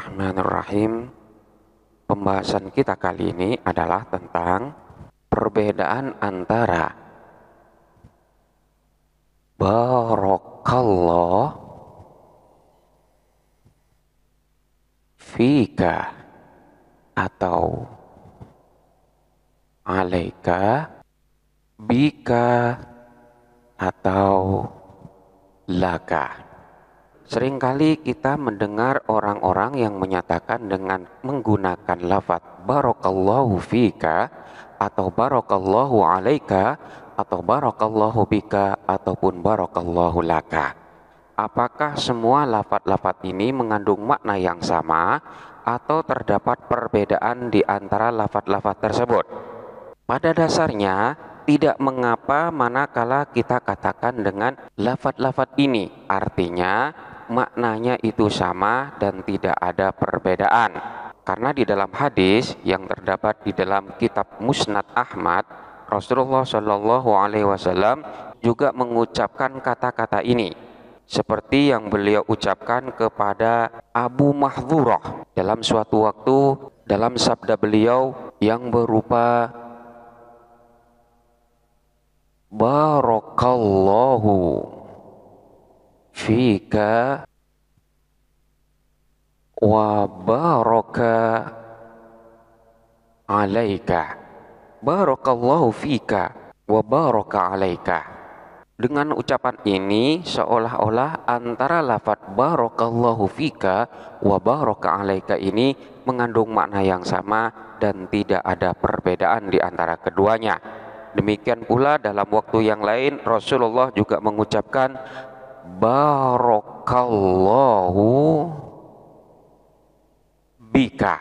Bismillahirrahmanirrahim. Pembahasan kita kali ini adalah tentang perbedaan antara barakallah fika atau alaika, bika atau laka. Seringkali kita mendengar orang-orang yang menyatakan dengan menggunakan lafaz barakallahu fika atau barakallahu alaika atau barakallahu bika ataupun barakallahu laka. Apakah semua lafaz-lafaz ini mengandung makna yang sama atau terdapat perbedaan di antara lafaz-lafaz tersebut? Pada dasarnya tidak mengapa manakala kita katakan dengan lafaz-lafaz ini, artinya maknanya itu sama dan tidak ada perbedaan. Karena di dalam hadis yang terdapat di dalam kitab Musnad Ahmad, Rasulullah Shallallahu Alaihi Wasallam juga mengucapkan kata-kata ini, seperti yang beliau ucapkan kepada Abu Mahdhurah dalam suatu waktu dalam sabda beliau yang berupa barakallahu fika wa baraka alaika. Barakallahu fika wa baraka alaika. Dengan ucapan ini seolah-olah antara lafaz barakallahu fika wa baraka alaika ini mengandung makna yang sama dan tidak ada perbedaan di antara keduanya. Demikian pula dalam waktu yang lain Rasulullah juga mengucapkan barakallahu bika.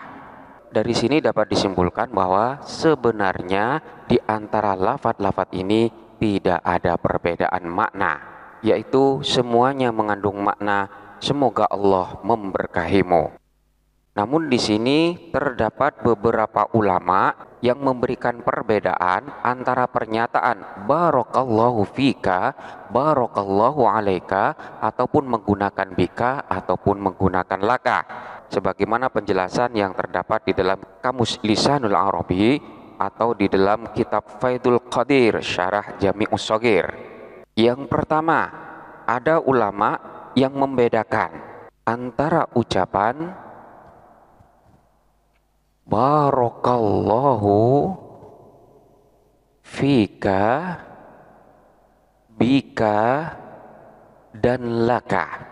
Dari sini dapat disimpulkan bahwa sebenarnya di antara lafaz-lafaz ini tidak ada perbedaan makna, yaitu semuanya mengandung makna semoga Allah memberkahimu. Namun di sini terdapat beberapa ulama yang memberikan perbedaan antara pernyataan barakallahu fika, barakallahu alaika ataupun menggunakan bika ataupun menggunakan laka. Sebagaimana penjelasan yang terdapat di dalam Kamus Lisanul Arabi atau di dalam kitab Faidul Qadir Syarah Jami'us Shaghir. Yang pertama, ada ulama yang membedakan antara ucapan barakallahu fika, bika, dan laka.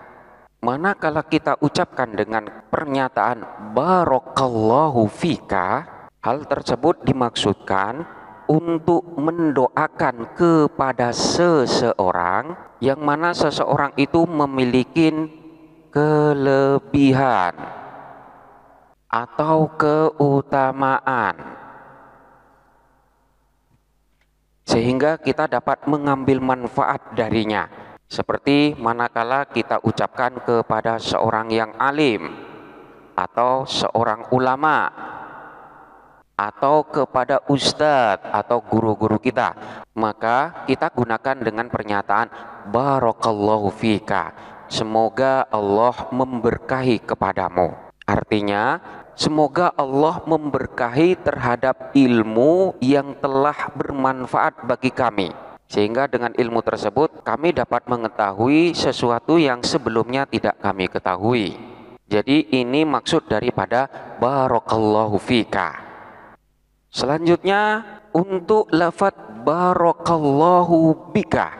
Manakala kita ucapkan dengan pernyataan barakallahu fika, hal tersebut dimaksudkan untuk mendoakan kepada seseorang yang mana seseorang itu memiliki kelebihan atau keutamaan, sehingga kita dapat mengambil manfaat darinya. Seperti manakala kita ucapkan kepada seorang yang alim atau seorang ulama atau kepada ustadz atau guru-guru kita, maka kita gunakan dengan pernyataan barakallahu fika, semoga Allah memberkahi kepadamu. Artinya, semoga Allah memberkahi terhadap ilmu yang telah bermanfaat bagi kami. Sehingga dengan ilmu tersebut kami dapat mengetahui sesuatu yang sebelumnya tidak kami ketahui. Jadi ini maksud daripada barakallahu fika. Selanjutnya untuk lafaz barakallahu bika,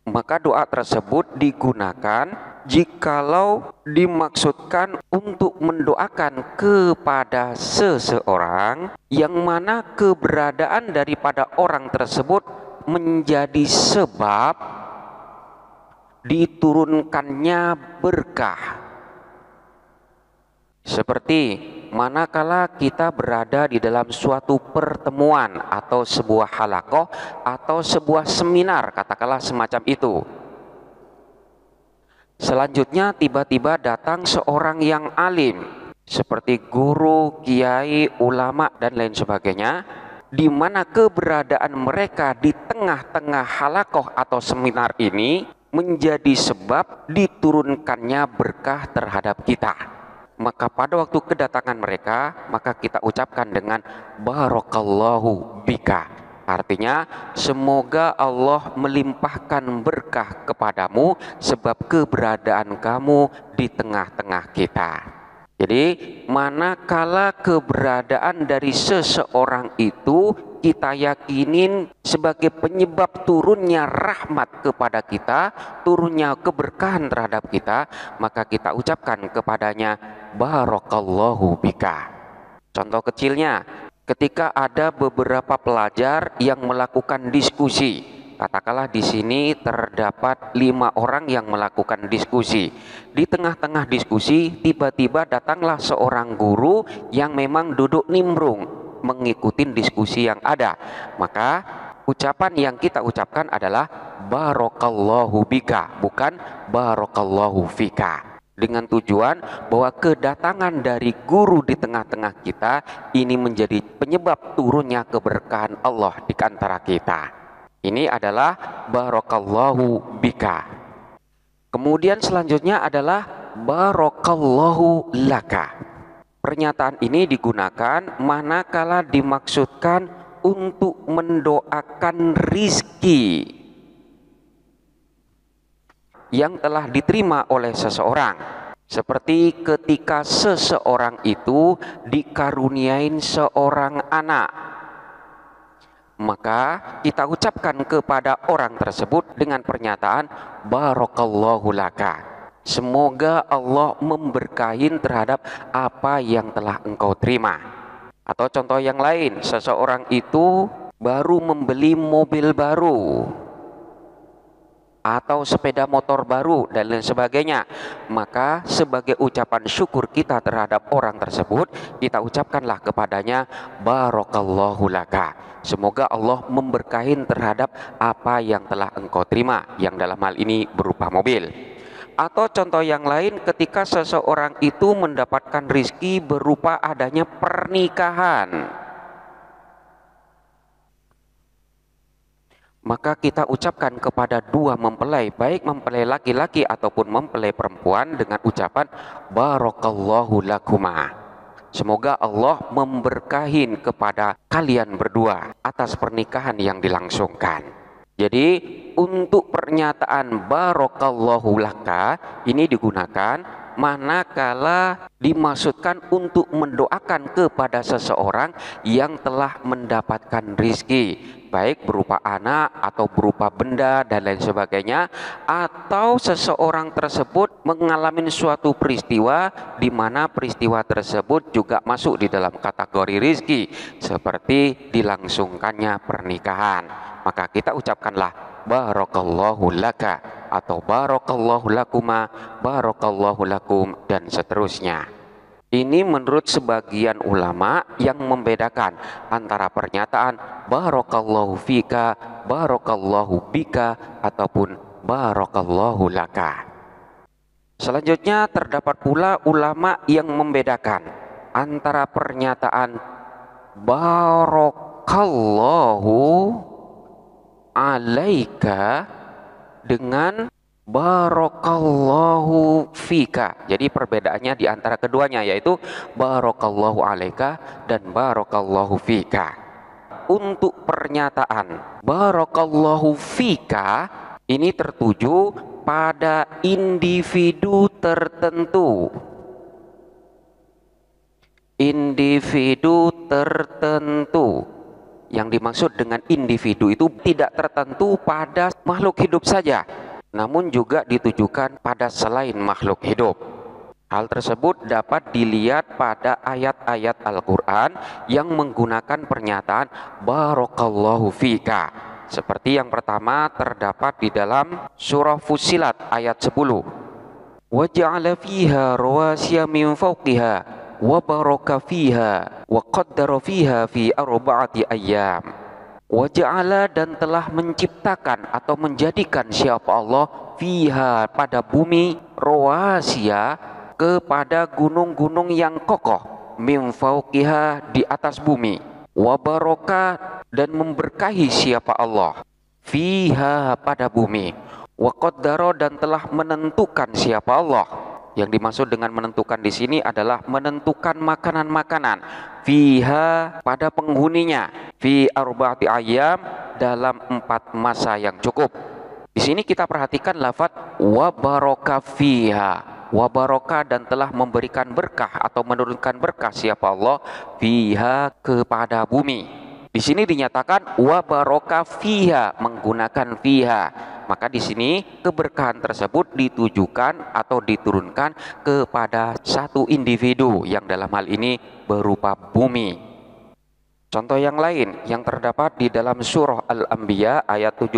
maka doa tersebut digunakan jikalau dimaksudkan untuk mendoakan kepada seseorang yang mana keberadaan daripada orang tersebut menjadi sebab diturunkannya berkah. Seperti manakala kita berada di dalam suatu pertemuan atau sebuah halaqah atau sebuah seminar, katakanlah semacam itu. Selanjutnya tiba-tiba datang seorang yang alim seperti guru, kiai, ulama dan lain sebagainya, di mana keberadaan mereka di tengah-tengah halaqah atau seminar ini menjadi sebab diturunkannya berkah terhadap kita. Maka pada waktu kedatangan mereka, maka kita ucapkan dengan barakallahu bika. Artinya, semoga Allah melimpahkan berkah kepadamu sebab keberadaan kamu di tengah-tengah kita. Jadi, manakala keberadaan dari seseorang itu kita yakinin sebagai penyebab turunnya rahmat kepada kita, turunnya keberkahan terhadap kita, maka kita ucapkan kepadanya barakallahu bika. Contoh kecilnya, ketika ada beberapa pelajar yang melakukan diskusi, katakanlah di sini terdapat 5 orang yang melakukan diskusi. Di tengah-tengah diskusi, tiba-tiba datanglah seorang guru yang memang duduk nimbrung mengikuti diskusi yang ada. Maka ucapan yang kita ucapkan adalah barakallahu bika, bukan barakallahu fika. Dengan tujuan bahwa kedatangan dari guru di tengah-tengah kita ini menjadi penyebab turunnya keberkahan Allah di antara kita. Ini adalah barakallahu bika. Kemudian selanjutnya adalah barakallahu laka. Pernyataan ini digunakan manakala dimaksudkan untuk mendoakan rizki yang telah diterima oleh seseorang. Seperti ketika seseorang itu dikaruniain seorang anak, maka kita ucapkan kepada orang tersebut dengan pernyataan barakallahu laka. Semoga Allah memberkahi terhadap apa yang telah engkau terima. Atau contoh yang lain, seseorang itu baru membeli mobil baru atau sepeda motor baru dan lain sebagainya, maka sebagai ucapan syukur kita terhadap orang tersebut, kita ucapkanlah kepadanya barakallahu laka. Semoga Allah memberkahi terhadap apa yang telah engkau terima, yang dalam hal ini berupa mobil. Atau contoh yang lain, ketika seseorang itu mendapatkan rizki berupa adanya pernikahan, maka kita ucapkan kepada dua mempelai, baik mempelai laki-laki ataupun mempelai perempuan, dengan ucapan barakallahu lakuma. Semoga Allah memberkahi kepada kalian berdua atas pernikahan yang dilangsungkan. Jadi untuk pernyataan barakallahu laka ini digunakan manakala dimaksudkan untuk mendoakan kepada seseorang yang telah mendapatkan rizki, baik berupa anak atau berupa benda dan lain sebagainya, atau seseorang tersebut mengalami suatu peristiwa di mana peristiwa tersebut juga masuk di dalam kategori rizki, seperti dilangsungkannya pernikahan. Maka kita ucapkanlah barakallahu laka atau barakallahu lakuma, barakallahu lakum, dan seterusnya. Ini menurut sebagian ulama yang membedakan antara pernyataan barakallahu fika, barakallahu bika, ataupun barakallahu laka. Selanjutnya terdapat pula ulama yang membedakan antara pernyataan barakallahu alaika dengan barakallahu fika. Jadi perbedaannya di antara keduanya yaitu barakallahu alaika dan barakallahu fika. Untuk pernyataan barakallahu fika ini tertuju pada individu tertentu. Individu tertentu. Yang dimaksud dengan individu itu tidak tertentu pada makhluk hidup saja, namun juga ditujukan pada selain makhluk hidup. Hal tersebut dapat dilihat pada ayat-ayat Al-Quran yang menggunakan pernyataan barakallahu fika. Seperti yang pertama terdapat di dalam surah Fussilat ayat 10. Wa ja'ala fiha rawasiya min fawqiha wa baraka fiha wa qaddara fiha fi arba'ati ayyam. Wa ja'ala, dan telah menciptakan atau menjadikan siapa Allah fiha pada bumi, rawasiya kepada gunung-gunung yang kokoh, min fawqiha di atas bumi, wa baraka, dan memberkahi siapa Allah fiha pada bumi, wa qaddara, dan telah menentukan siapa Allah Yang dimaksud dengan menentukan di sini adalah menentukan makanan-makanan fiha pada penghuninya, fi arba'ati ayyam, dalam 4 masa yang cukup. Di sini kita perhatikan lafaz wa baraka fiha, wa baraka, dan telah memberikan berkah atau menurunkan berkah siapa Allah fiha, kepada bumi. Di sini dinyatakan wa baraka fiha, menggunakan fiha. Maka di sini keberkahan tersebut ditujukan atau diturunkan kepada satu individu yang dalam hal ini berupa bumi. Contoh yang lain yang terdapat di dalam surah Al-Anbiya ayat 71.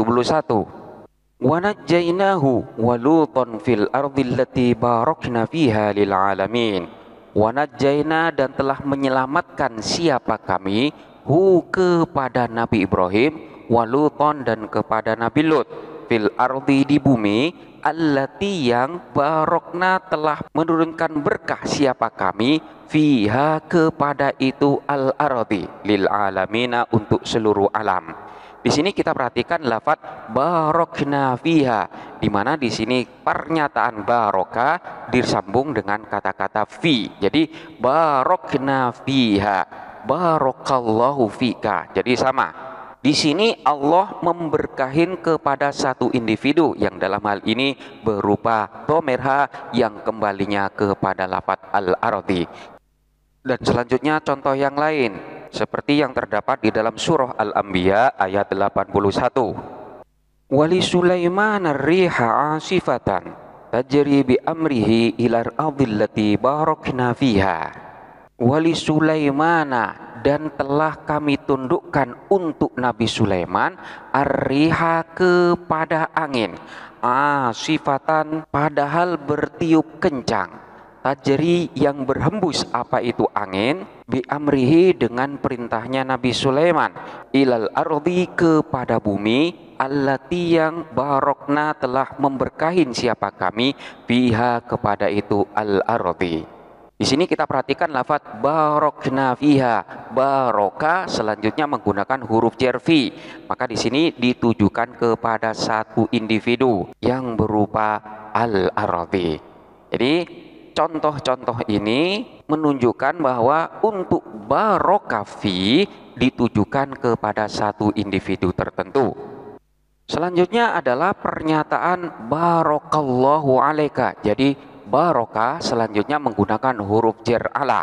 Wa najjaynahu wa lutan fil ardi allati barakna fiha lil alamin. Wa najjayna, dan telah menyelamatkan siapa kami, hu, kepada Nabi Ibrahim, wa lutan, dan kepada Nabi Lut, fil ardi, di bumi, allati, yang barokna, telah menurunkan berkah siapa kami, fiha, kepada itu, al ardi, lil alamina, untuk seluruh alam. Di sini kita perhatikan lafaz barokna fiha, di mana di sini pernyataan baroka disambung dengan kata-kata fi. Jadi barokna fiha, barokallahu fika. Jadi sama. Di sini Allah memberkahin kepada satu individu yang dalam hal ini berupa domerha yang kembalinya kepada lafaz al-ardi. Dan selanjutnya contoh yang lain seperti yang terdapat di dalam surah Al-Anbiya ayat 81. Wali Sulaiman ar-riha asifatan tajri bi amrihi ila al-ardil lati barakna fiha. Wali Sulaimana, dan telah kami tundukkan untuk Nabi Sulaiman ar-riha, kepada angin, asifatan, padahal bertiup kencang, tajri, yang berhembus apa itu angin, bi amrihi, dengan perintahnya Nabi Sulaiman, ilal ardi, kepada bumi, allati, yang barokna, telah memberkahin siapa kami, biha, kepada itu al ardi. Di sini kita perhatikan lafaz barokna fiha, baroka selanjutnya menggunakan huruf jerfi, maka di sini ditujukan kepada satu individu yang berupa al ardi. Jadi contoh-contoh ini menunjukkan bahwa untuk barokah fi ditujukan kepada satu individu tertentu. Selanjutnya adalah pernyataan barokallahu alaika. Jadi barokah selanjutnya menggunakan huruf jar ala.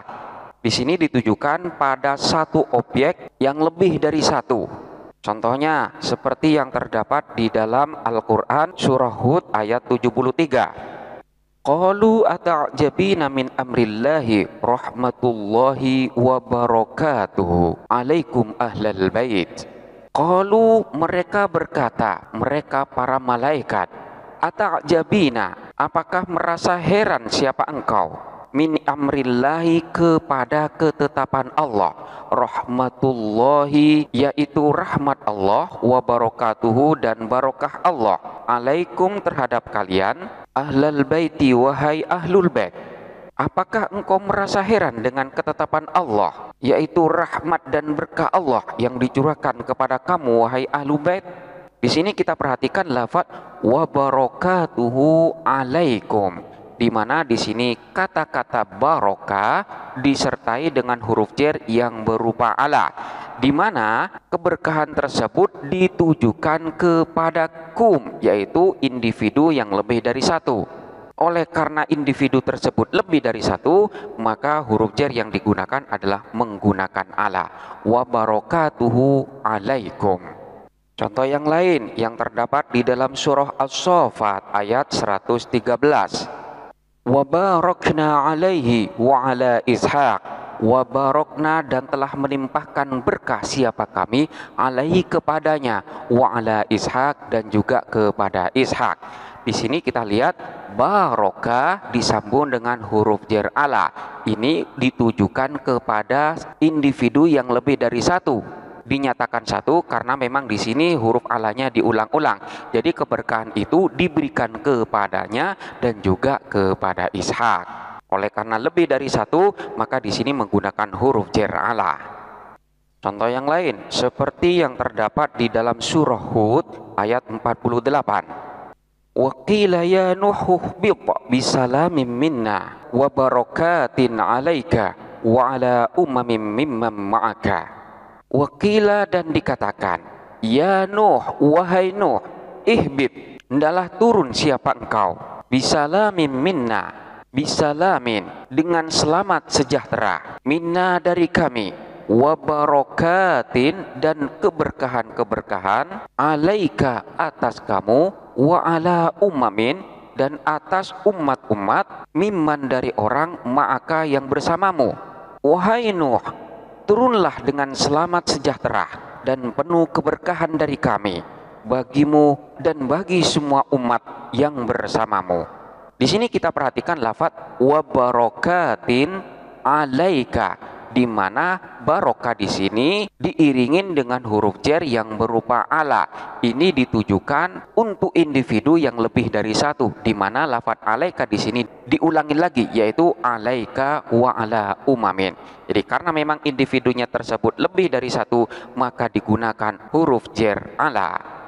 Di sini ditujukan pada satu objek yang lebih dari satu. Contohnya seperti yang terdapat di dalam Al-Qur'an surah Hud ayat 73. Qalu ata'jabina min amrillahi rahmatullahi wa barakatuhu alaikum ahlal bait. Qalu, mereka berkata, mereka para malaikat, ata'jabina, apakah merasa heran siapa engkau, min amrillahi, kepada ketetapan Allah, rahmatullahi, yaitu rahmat Allah, wa barakatuhu, dan barakah Allah, alaikum, terhadap kalian, ahlal baiti, wahai ahlul bait. Apakah engkau merasa heran dengan ketetapan Allah, yaitu rahmat dan berkah Allah yang dicurahkan kepada kamu, wahai ahlul bait? Di sini kita perhatikan lafaz wa barakatuhu alaikum, di mana di sini kata-kata barokah disertai dengan huruf jar yang berupa ala, di mana keberkahan tersebut ditujukan kepada kum, yaitu individu yang lebih dari satu. Oleh karena individu tersebut lebih dari satu, maka huruf jar yang digunakan adalah menggunakan ala, wa barakatuhu alaikum. Contoh yang lain yang terdapat di dalam surah As-Saffat ayat 113. Wa barakna alaihi wa ala ishaq, wa barakna, dan telah menimpahkan berkah siapa kami, alaihi, kepadanya, wa ala ishaq, dan juga kepada Ishak. Di sini kita lihat barokah disambung dengan huruf jar ala. Ini ditujukan kepada individu yang lebih dari satu. Dinyatakan satu karena memang di sini huruf alanya diulang-ulang. Jadi keberkahan itu diberikan kepadanya dan juga kepada Ishak. Oleh karena lebih dari satu, maka di sini menggunakan huruf jar ala. Contoh yang lain seperti yang terdapat di dalam surah Hud ayat 48. Wa qila ya Nuh ihbit bisalamin minna wa barakatin 'alaika wa 'ala umamin mimman ma'aka. Wa qila, dan dikatakan, ya Nuh, wahai Nuh, ihbit, hendaklah turun siapa engkau, bisalamin minna, bisalamin, dengan selamat sejahtera, minna, dari kami, wa barakatin, dan keberkahan-keberkahan, alaika, atas kamu, wa ala umamin, dan atas umat-umat, mimman, dari orang, ma'aka, yang bersamamu. Wahai Nuh, turunlah dengan selamat sejahtera dan penuh keberkahan dari kami bagimu dan bagi semua umat yang bersamamu. Di sini kita perhatikan lafadz wa barakatin alaika, di mana barokah di sini diiringin dengan huruf jar yang berupa ala. Ini ditujukan untuk individu yang lebih dari satu, di mana lafadz alaika di sini diulangi lagi, yaitu alaika wa ala umamin. Jadi karena memang individunya tersebut lebih dari satu, maka digunakan huruf jar ala.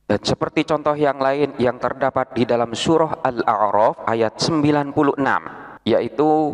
Dan seperti contoh yang lain yang terdapat di dalam surah Al-A'raf ayat 96, yaitu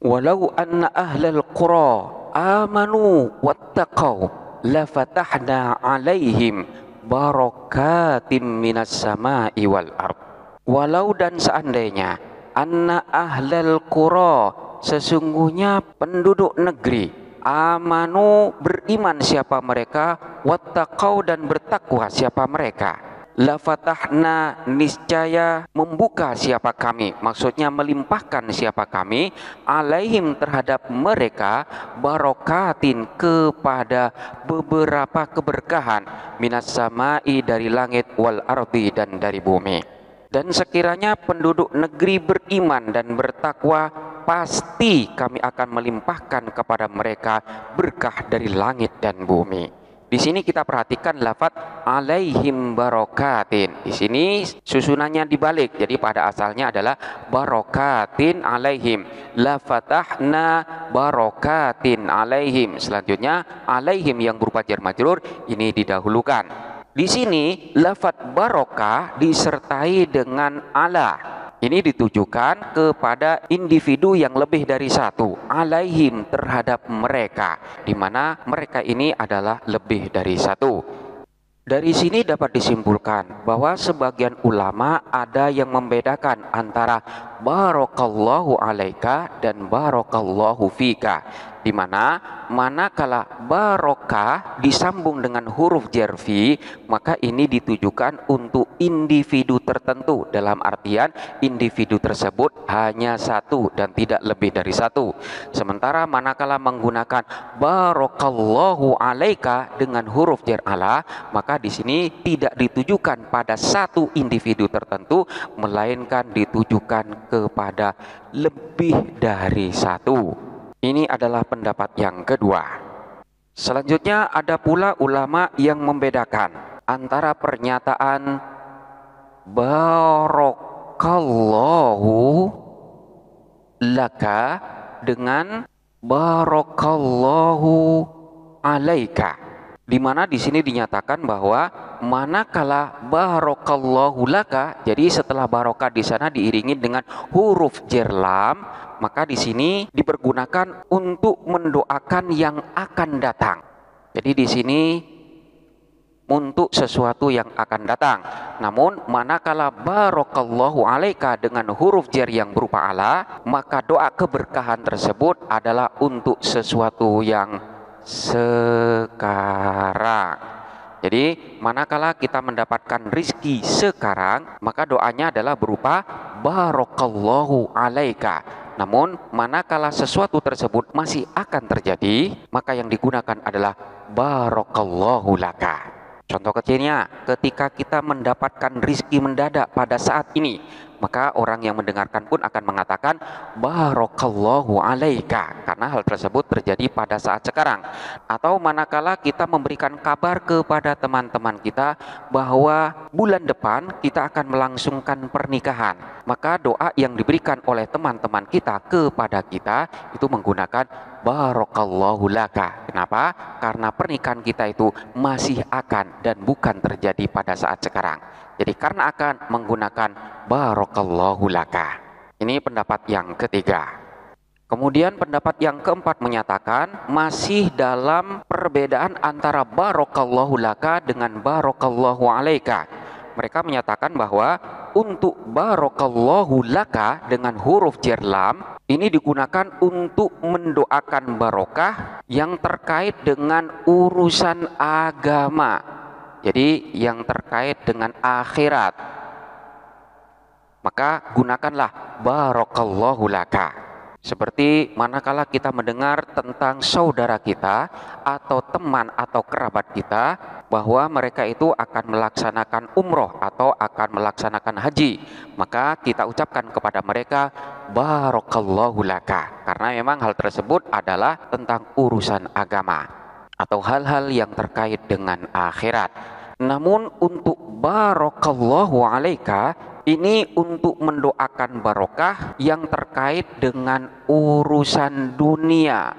walau anna ahlal qura amanu wattaqau lafatahna alaihim barakatim minas sama'i wal ard. Walau, dan seandainya, anna ahlal qura, sesungguhnya penduduk negeri, amanu, beriman siapa mereka, wattaqau, dan bertakwa siapa mereka, lafatahna, niscaya membuka siapa kami, maksudnya melimpahkan siapa kami, alaihim, terhadap mereka, barokatin, kepada beberapa keberkahan, minas sama'i, dari langit, wal ardi, dan dari bumi. Dan sekiranya penduduk negeri beriman dan bertakwa, pasti kami akan melimpahkan kepada mereka berkah dari langit dan bumi. Di sini kita perhatikan lafadz alaihim barokatin. Di sini susunannya dibalik. Jadi pada asalnya adalah barokatin alaihim. Lafatahna barokatin alaihim. Selanjutnya alaihim yang berupa jar majrur ini didahulukan. Di sini lafadz barokah disertai dengan ala. Ini ditujukan kepada individu yang lebih dari satu, alaihim, terhadap mereka, di mana mereka ini adalah lebih dari satu. Dari sini dapat disimpulkan bahwa sebagian ulama ada yang membedakan antara barakallahu alaika dan barakallahu fika, di mana manakala barokah disambung dengan huruf jar fi, maka ini ditujukan untuk individu tertentu, dalam artian individu tersebut hanya satu dan tidak lebih dari satu. Sementara manakala menggunakan barakallahu alaika dengan huruf jar ala, maka di sini tidak ditujukan pada satu individu tertentu, melainkan ditujukan kepada lebih dari satu. Ini adalah pendapat yang kedua. Selanjutnya ada pula ulama yang membedakan antara pernyataan barakallahu laka dengan barakallahu alaika, di mana di sini dinyatakan bahwa manakala barakallahu laka, jadi setelah barokah di sana diiringi dengan huruf jar lam, maka di sini dipergunakan untuk mendoakan yang akan datang. Jadi di sini untuk sesuatu yang akan datang. Namun manakala barakallahu alaika dengan huruf jar yang berupa ala, maka doa keberkahan tersebut adalah untuk sesuatu yang sekarang. Jadi manakala kita mendapatkan rizki sekarang, maka doanya adalah berupa barakallahu alaika. Namun manakala sesuatu tersebut masih akan terjadi, maka yang digunakan adalah barakallahu laka. Contoh kecilnya, ketika kita mendapatkan rizki mendadak pada saat ini, maka orang yang mendengarkan pun akan mengatakan barakallahu alaika, karena hal tersebut terjadi pada saat sekarang. Atau manakala kita memberikan kabar kepada teman-teman kita bahwa bulan depan kita akan melangsungkan pernikahan, maka doa yang diberikan oleh teman-teman kita kepada kita itu menggunakan barakallahu laka. Kenapa? Karena pernikahan kita itu masih akan dan bukan terjadi pada saat sekarang. Jadi karena akan menggunakan barakallahu laka. Ini pendapat yang ketiga. Kemudian pendapat yang keempat menyatakan masih dalam perbedaan antara barakallahu laka dengan barakallahu alaika. Mereka menyatakan bahwa untuk barakallahu laka dengan huruf jar lam ini digunakan untuk mendoakan barokah yang terkait dengan urusan agama. Jadi yang terkait dengan akhirat. Maka gunakanlah barakallahu laka. Seperti manakala kita mendengar tentang saudara kita atau teman atau kerabat kita bahwa mereka itu akan melaksanakan umroh atau akan melaksanakan haji, maka kita ucapkan kepada mereka barakallahu laka, karena memang hal tersebut adalah tentang urusan agama atau hal-hal yang terkait dengan akhirat. Namun untuk barakallahu alaika ini untuk mendoakan barokah yang terkait dengan urusan dunia.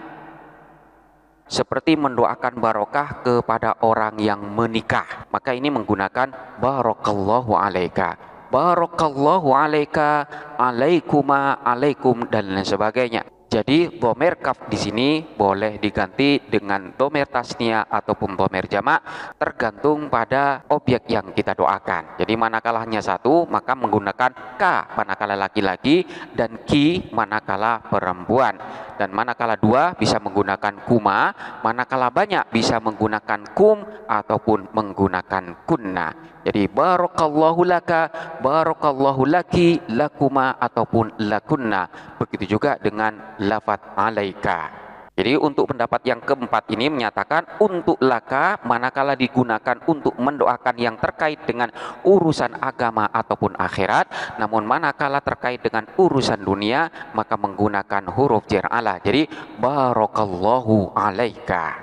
Seperti mendoakan barokah kepada orang yang menikah. Maka ini menggunakan barakallahu alaika. Barakallahu alaika, alaikuma, alaikum, dan lain sebagainya. Jadi dhamir kaf di sini boleh diganti dengan dhamir tasniah ataupun dhamir jamak tergantung pada objek yang kita doakan. Jadi manakala hanya satu maka menggunakan ka manakala laki-laki dan ki manakala perempuan. Dan manakala dua bisa menggunakan kuma, manakala banyak bisa menggunakan kum ataupun menggunakan kunna. Jadi barakallahu laka, barakallahu laki, lakuma ataupun lakunna. Begitu juga dengan lafaz alaika. Jadi untuk pendapat yang keempat ini menyatakan untuk laka manakala digunakan untuk mendoakan yang terkait dengan urusan agama ataupun akhirat, namun manakala terkait dengan urusan dunia maka menggunakan huruf jar ala. Jadi barakallahu alaika.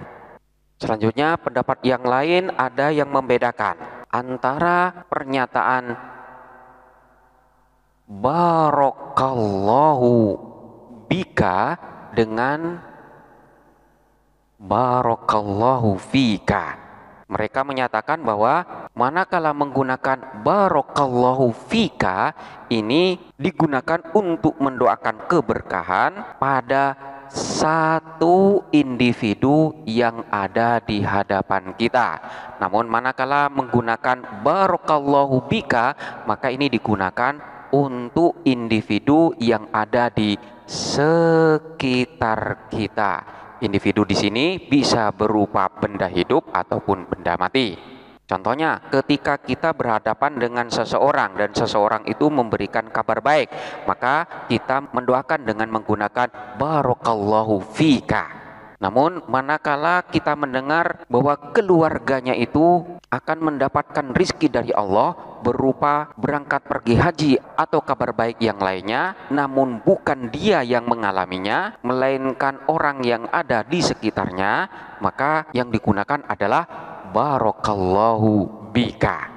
Selanjutnya pendapat yang lain ada yang membedakan antara pernyataan barakallahu bika dengan barakallahu fika. Mereka menyatakan bahwa manakala menggunakan barakallahu fika ini digunakan untuk mendoakan keberkahan pada satu individu yang ada di hadapan kita. Namun manakala menggunakan barakallahu bika maka ini digunakan untuk individu yang ada di sekitar kita. Individu di sini bisa berupa benda hidup ataupun benda mati. Contohnya, ketika kita berhadapan dengan seseorang dan seseorang itu memberikan kabar baik, maka kita mendoakan dengan menggunakan barakallahu fika. Namun manakala kita mendengar bahwa keluarganya itu akan mendapatkan rizki dari Allah berupa berangkat pergi haji atau kabar baik yang lainnya, namun bukan dia yang mengalaminya, melainkan orang yang ada di sekitarnya, maka yang digunakan adalah barakallahu bika.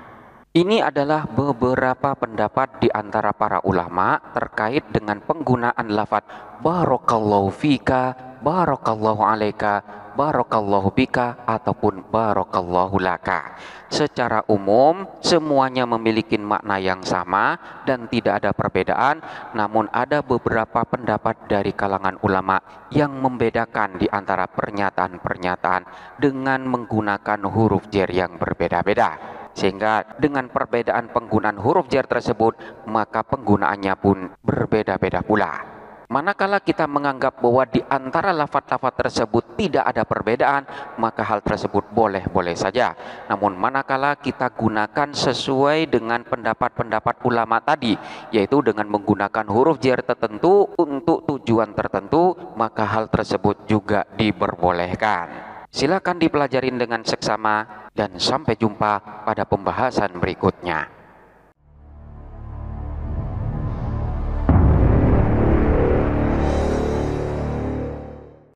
Ini adalah beberapa pendapat di antara para ulama terkait dengan penggunaan lafaz barakallahu fika, barakallahu alaika, barakallahu bika ataupun barakallahu laka. Secara umum semuanya memiliki makna yang sama dan tidak ada perbedaan, namun ada beberapa pendapat dari kalangan ulama yang membedakan di antara pernyataan-pernyataan dengan menggunakan huruf jar yang berbeda-beda. Sehingga dengan perbedaan penggunaan huruf jar tersebut maka penggunaannya pun berbeda-beda pula. Manakala kita menganggap bahwa di antara lafaz-lafaz tersebut tidak ada perbedaan, maka hal tersebut boleh-boleh saja. Namun manakala kita gunakan sesuai dengan pendapat-pendapat ulama tadi, yaitu dengan menggunakan huruf jar tertentu untuk tujuan tertentu, maka hal tersebut juga diperbolehkan. Silakan dipelajarin dengan seksama dan sampai jumpa pada pembahasan berikutnya.